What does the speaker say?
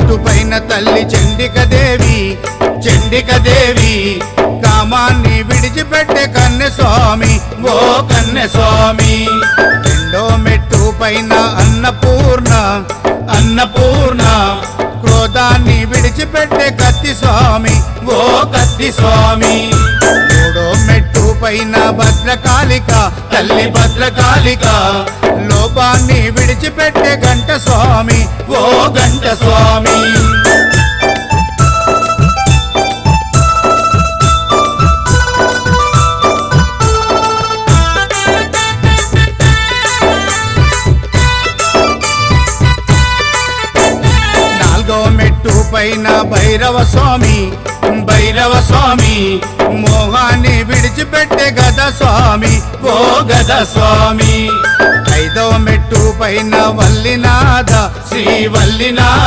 మెట్టు పైన తల్లి చండికదేవి కామాన్ని విడిచిపెట్టే కన్నెస్వామి ఓ కన్నెస్వామి రెండో మెట్టు పైన అన్నపూర్ణ క్రోధాన్ని విడిచిపెట్టే కత్తి స్వామి ఓ కత్తి స్వామి మూడో మెట్టు పైన తల్లి భద్రకాళిక లోపాన్ని విడిచిపెట్టే గంట స్వామి ఓ గంట స్వామి మెట్టు పైన భైరవ స్వామి మోహాన్ని విడిచిపెట్టే గద స్వామి ఓ గద స్వామి ఐదవ మెట్టు పైన శ్రీ వల్లినాథ